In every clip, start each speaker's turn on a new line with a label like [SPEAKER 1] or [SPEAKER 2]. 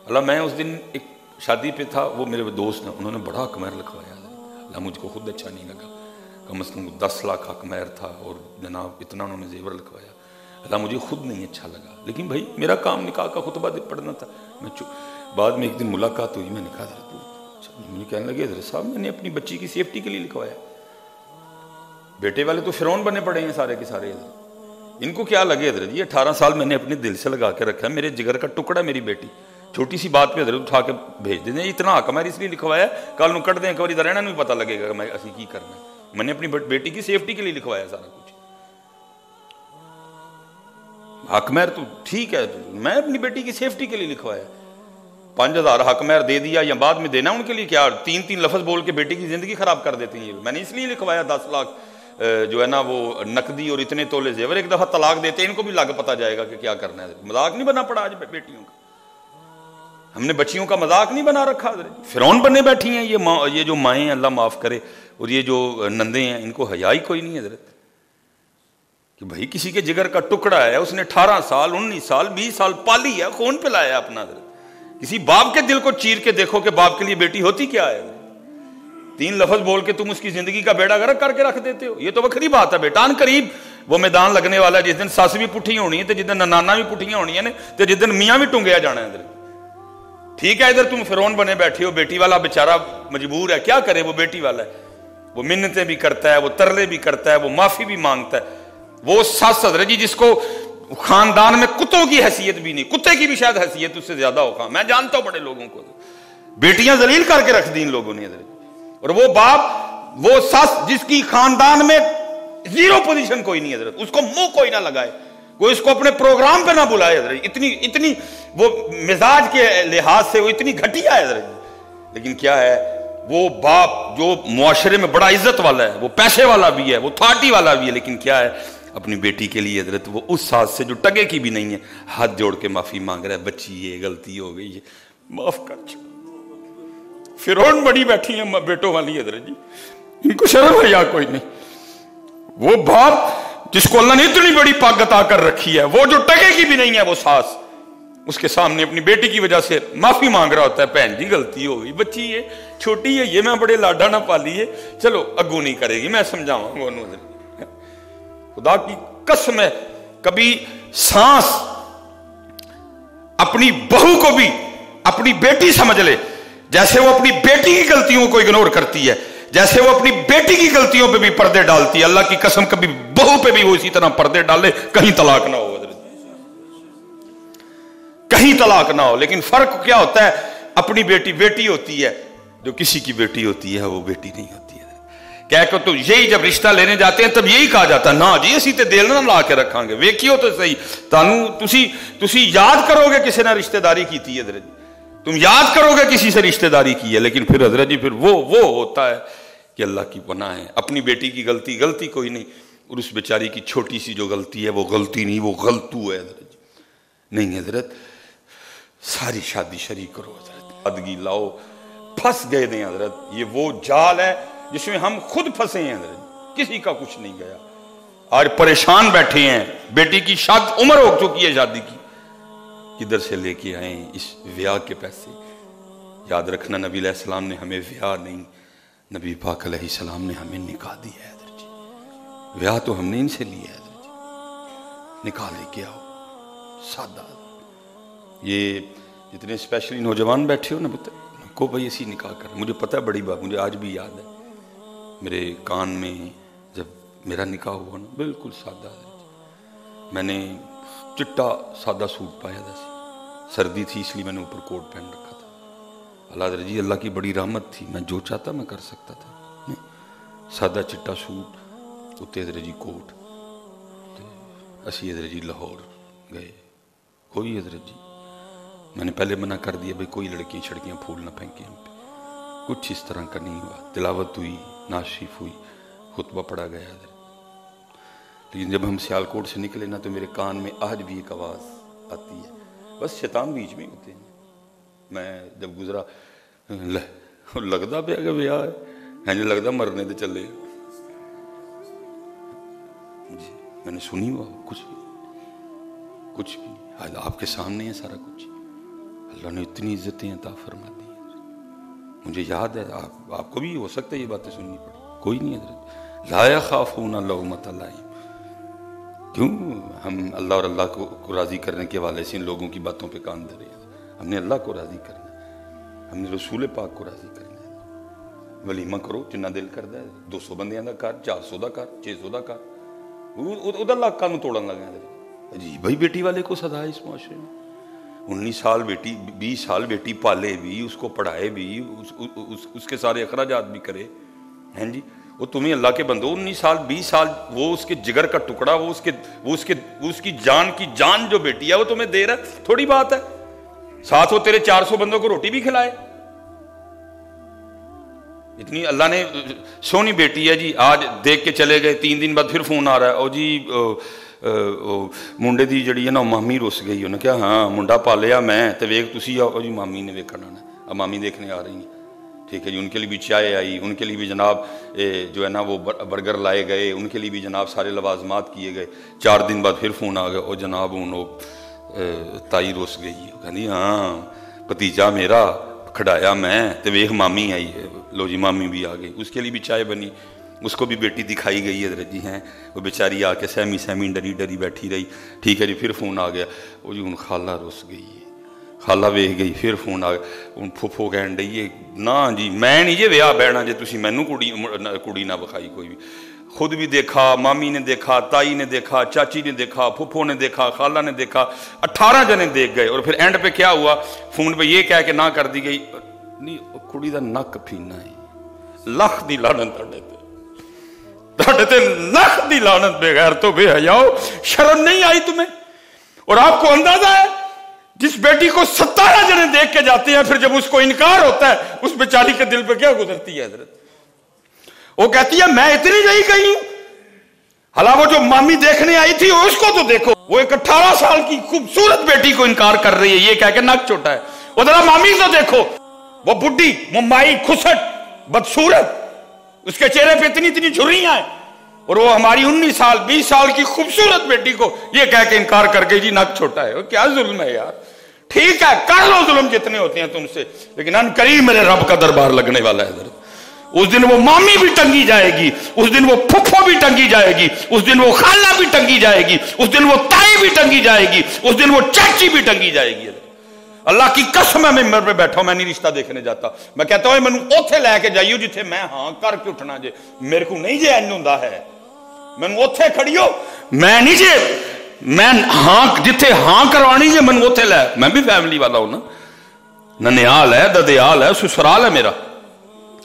[SPEAKER 1] अल्लाह मैं उस दिन एक शादी पे था, वो मेरे दोस्त हैं, उन्होंने बड़ा हक महर लिखवाया। अल्लाह मुझको खुद अच्छा नहीं लगा, कम से कम 10 लाख हक महर था और जनाब इतना उन्होंने जेवर लिखवाया। अल्लाह मुझे खुद नहीं अच्छा लगा, लेकिन भाई मेरा काम निकाह का खुतबा पढ़ना था। मैं बाद में एक दिन मुलाकात हुई, मैंने कहा मुझे कहने लगे हज़रत साहब मैंने अपनी बच्ची की सेफ्टी के लिए लिखवाया। बेटे वाले तो फिरौन बने पड़े हैं सारे के सारे, इनको क्या लगे हज़रत जी 18 साल मैंने अपने दिल से लगा के रखा है, मेरे जिगर का टुकड़ा मेरी बेटी, छोटी सी बात पे हज़रत उठा के भेज दें, इतना हक मैं इसलिए लिखवाया कल नूं कट दें एक बार इधर रहना नहीं पता लगेगा मैं असी की करना है। मैंने अपनी बेटी की सेफ्टी के लिए लिखवाया सारा कुछ। हक महर तो ठीक है, मैं अपनी बेटी की सेफ्टी के लिए लिखवाया। 5000 हक महर दे दिया या बाद में देना उनके लिए क्या, 3-3 लफ्ज बोल के बेटी की जिंदगी खराब कर देती हैं। मैंने इसलिए लिखवाया 10 लाख जो है ना वो नकदी और इतने तोले जेवर, एक दफा तलाक देते इनको भी लग पता जाएगा कि क्या करना है। मजाक नहीं बना पड़ा आज बेटियों का, हमने बच्चियों का मजाक नहीं बना रखा। फिरौन बनने बैठी हैं ये जो माएँ हैं अल्लाह माफ करे, और ये जो नंदे हैं इनको हया ही कोई नहीं है हज़रत कि भाई किसी के जिगर का टुकड़ा है, उसने 18 साल 19 साल 20 साल पाली है, कौन पिलाया अपना हज़रत। किसी बाप के दिल को चीर के देखो कि बाप के लिए बेटी होती क्या है। 3 लफ्ज बोल के तुम उसकी जिंदगी का बेड़ा गर्क करके रख देते हो, ये तो वक्री बात है। बेटान करीब वो मैदान लगने वाला है जिस दिन सस भी पुठी होनी है, तो जिस दिन नाना भी पुठियां होनी है, तो जिस दिन मियाँ भी टुंगया जाना है। ठीक है, इधर तुम फिरौन बने बैठे हो, बेटी वाला बेचारा मजबूर है, क्या करे वो बेटी वाला है, वो मिन्नतें भी करता है, वो तरले भी करता है, वो माफी भी मांगता है। वो सस हज़रत जी जिसको खानदान में कुत्तों की हैसियत भी नहीं, कुत्ते की भी शायद हैसियत उससे ज्यादा होगा, मैं जानता हूं बड़े लोगों को, बेटियां जलील करके रख दी इन लोगों ने। और वो बाप वो सस जिसकी खानदान में 0 पोजीशन कोई नहीं है, उसको मुंह कोई ना लगाए, कोई इसको अपने प्रोग्राम पे ना बुलाए, इतनी वो मिजाज के लिहाज से वो इतनी घटिया है। लेकिन क्या है, वो बाप जो मुआशरे में बड़ा इज्जत वाला है, वो पैसे वाला भी है, वो अथॉरिटी वाला भी है, लेकिन क्या है अपनी बेटी के लिए हजरत वो उस सास से जो टगे की भी नहीं है हाथ जोड़ के माफी मांग रहा है, बच्ची ये गलती हो गई है माफ कर। फिरौन बड़ी बैठी है बेटों वाली हजरत जी, इनको शर्म है या कोई नहीं। वो बाप जिसको अल्लाह ने इतनी बड़ी पग अता कर रखी है, वो जो टगे की भी नहीं है वो सास, उसके सामने अपनी बेटी की वजह से माफी मांग रहा होता है, बहन जी गलती हो गई, बच्ची ये छोटी है, ये मैं बड़े लाडा ना पाली है, चलो अगू नहीं करेगी, मैं समझाऊंगा। खुदा की कसम है, कभी सांस अपनी बहू को भी अपनी बेटी समझ ले, जैसे वो अपनी बेटी की गलतियों को इग्नोर करती है, जैसे वो अपनी बेटी की गलतियों पे भी पर्दे डालती है, अल्लाह की कसम कभी बहू पे भी वो इसी तरह पर्दे डाले, कहीं तलाक ना हो, कहीं तलाक ना हो। लेकिन फर्क क्या होता है, अपनी बेटी बेटी होती है, जो किसी की बेटी होती है वो बेटी नहीं होती है। कह को तो यही जब रिश्ता लेने जाते हैं तब यही कहा जाता है, ना जी असी ते दिल ना ला के रखांगे, वेखियो तो सही तुसी याद करोगे किसी ने रिश्तेदारी की थी हजरत जी, तुम याद करोगे किसी से रिश्तेदारी की है, लेकिन फिर हजरत जी फिर वो होता है कि अल्लाह की पनाह है, अपनी बेटी की गलती कोई नहीं, और उस बेचारी की छोटी सी जो गलती है वो गलती नहीं, वो गलतू है हजरत जी। नहीं हजरत, सारी शादी शरीक करो हजरत, अदगी लाओ, फंस गए थे हजरत, ये वो जाल है जिसमें हम खुद फंसे हैं हजरत, किसी का कुछ नहीं गया। आज परेशान बैठे हैं, बेटी की शादी उम्र हो चुकी है शादी की, किधर से लेके आए इस ब्याह के पैसे। याद रखना नबी अलैहिस्सलाम ने हमें ब्याह नहीं, नबी पाक अलैहिस्सलाम ने हमें निकाह दिया है हजरत जी, ब्याह तो हमने इनसे लिया है हजरत जी, निकाह लेके आओ सादा। ये जितने स्पेशली नौजवान बैठे हो ना को भाई ऐसी निकाह कर, मुझे पता है बड़ी बात, मुझे आज भी याद है मेरे कान में जब मेरा निकाह हुआ ना, बिल्कुल सादा, मैंने चिट्टा सादा सूट पाया था, सर्दी थी इसलिए मैंने ऊपर कोट पहन रखा था। अल्लाह जी अल्लाह की बड़ी रहमत थी, मैं जो चाहता मैं कर सकता था, नहीं सादा चिट्टा सूट उत्ते हजरत जी कोट, असी हजरत जी लाहौर गए, कोई हजरत जी मैंने पहले मना कर दिया भाई कोई लड़कियां छड़कियां फूल ना फेंके हम पे, कुछ इस तरह का नहीं हुआ, तिलावत हुई, नाशिफ हुई, खुतबा पढ़ा गया। लेकिन जब हम सियालकोट से निकले ना तो मेरे कान में आज भी एक आवाज़ आती है, बस शैतान बीच में होते हैं। मैं जब गुजरा लगता पे अगर ब्याह है जी, लगता मरने तो चले जी, मैंने सुनी हुआ कुछ भी आज आपके सामने है सारा कुछ, अल्लाह ने इतनी इज्जतें अता फरमा दी। मुझे याद है, आपको भी हो सकता है ये बातें सुननी पड़ी। कोई नहीं हजरत, ला यखाफूना लौमत लाइम। क्यों हम अल्लाह और अल्लाह को राज़ी करने के हवाले से इन लोगों की बातों पे कान धरे? हमने अल्लाह को राज़ी करना है, हमने रसूल पाक को राज़ी करना है। वलीमा करो जिन्ना दिल करता है, 200 बंदियां का कर, 400 का कर, 600 का कर, उदा लाखा तोड़न लगा। अजीब भाई बेटी वाले को सदा है इस मुआशरे में। 19 साल बेटी, 20 साल बेटी पाले भी, उसको पढ़ाए भी, उसके सारे अखराजात भी करे, हैं जी। वो तुम्हें अल्लाह के बंदो 19 साल 20 साल वो उसके जिगर का टुकड़ा, वो उसकी जान की जान जो बेटी है वो तुम्हें दे रहा है, थोड़ी बात है। साथ वो तेरे 400 बंदों को रोटी भी खिलाए। इतनी अल्लाह ने सोनी बेटी है जी, आज देख के चले गए, 3 दिन बाद फिर फोन आ रहा है, ओ जी मुंडे दी जड़ी है ना मामी रुस गई। उन्हें क्या, हाँ मुंडा पालिया मैं, तो वेख तुसी आओ जी, मामी ने वेखना आना। अब मामी देखने आ रही है, ठीक है जी। उनके लिए भी चाय आई, उनके लिए भी जनाब जो है ना वो बर्गर लाए गए, उनके लिए भी जनाब सारे लवाजमात किए गए। 4 दिन बाद फिर फोन आ गया, ओ जनाब हूँ ताई रुस गई। कहती हाँ भतीजा मेरा खड़ाया मैं, तो वेख मामी आई, लो जी मामी भी आ गई। उसके लिए भी चाय बनी, उसको भी बेटी दिखाई गई है जी, हैं वो बेचारी आके सहमी सहमी डरी डरी बैठी रही। ठीक है जी, फिर फोन आ गया, वो जी हूँ खाला रुस गई है, खाला वेख गई। फिर फोन आ गया, हूँ फुफो कह रही है ना जी मैं नहीं जे विआह बहना जे तुसी मैनू कुड़ी ना विखाई कोई भी। खुद भी देखा, मामी ने देखा, ताई ने देखा, चाची ने देखा, फुफो ने देखा, खाला ने देखा, 18 जने देख गए। और फिर एंड पे क्या हुआ, फोन पे ये कह के ना कर दी गई, नहीं कुड़ी दा नक फीना है, लख दी लानत तुहाडे ते लख दी लानत, बेगैर तो बेहयाओ, शर्म नहीं आई तुम्हें? और आपको अंदाजा है जिस बेटी को 17 जने देख के जाते हैं, फिर जब उसको इनकार होता है उस बेचारी के दिल पे क्या गुजरती है हजरत? वो कहती है मैं इतनी नहीं गई हूं, हालांकि वो जो मामी देखने आई थी उसको तो देखो, वो एक 18 साल की खूबसूरत बेटी को इनकार कर रही है ये कह के नक छोटा है। वो जरा मामी तो देखो, वो बुढ़ी मुंबई खुसट बदसूरत, उसके चेहरे पे इतनी इतनी झुर्रियां हैं, और वो हमारी 19 साल 20 साल की खूबसूरत बेटी को ये कह के इनकार कर गई जी नक छोटा है। क्या जुल्म है यार? ठीक है कर लो जुल्म जितने होते हैं तुमसे, लेकिन अनकरीब मेरे रब का दरबार लगने वाला है इधर। उस दिन वो मामी भी टंगी जाएगी, उस दिन वो फुफ्फो भी टंगी जाएगी, उस दिन वो खाला भी टंगी जाएगी, उस दिन वो ताई भी टंगी जाएगी, उस दिन वो चाची भी टंगी जाएगी। अल्लाह की कसम है, मैं मेरे पे बैठा मैं नहीं रिश्ता देखने जाता, मैं कहता हूं मैनू ओथे लैके जाइयो जिथे मैं हां करके उठना जे, मेरे को नहीं जे इंज हुंदा है, मैनू ओथे खड़ियो, मैं नहीं जे मैं हां जिथे हां करवानी जे मैनू ओथे लै। मैं भी फैमिली वाला हूं ना, ननिहाल है, ददियाल है, ससुराल है मेरा।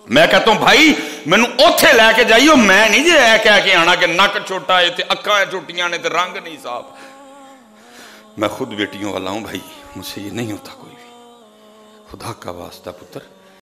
[SPEAKER 1] मैं कहता हूं भाई मैनू ओथे लैके जाइयो, मैं नहीं जे ऐ कह के आना कि नक छोटा है, अक्खां छोटियां ने, रंग नहीं साफ। मैं खुद बेटियों वाला हूं भाई, मुझसे ये नहीं होता कोई भी। खुदा का वास्ता पुत्र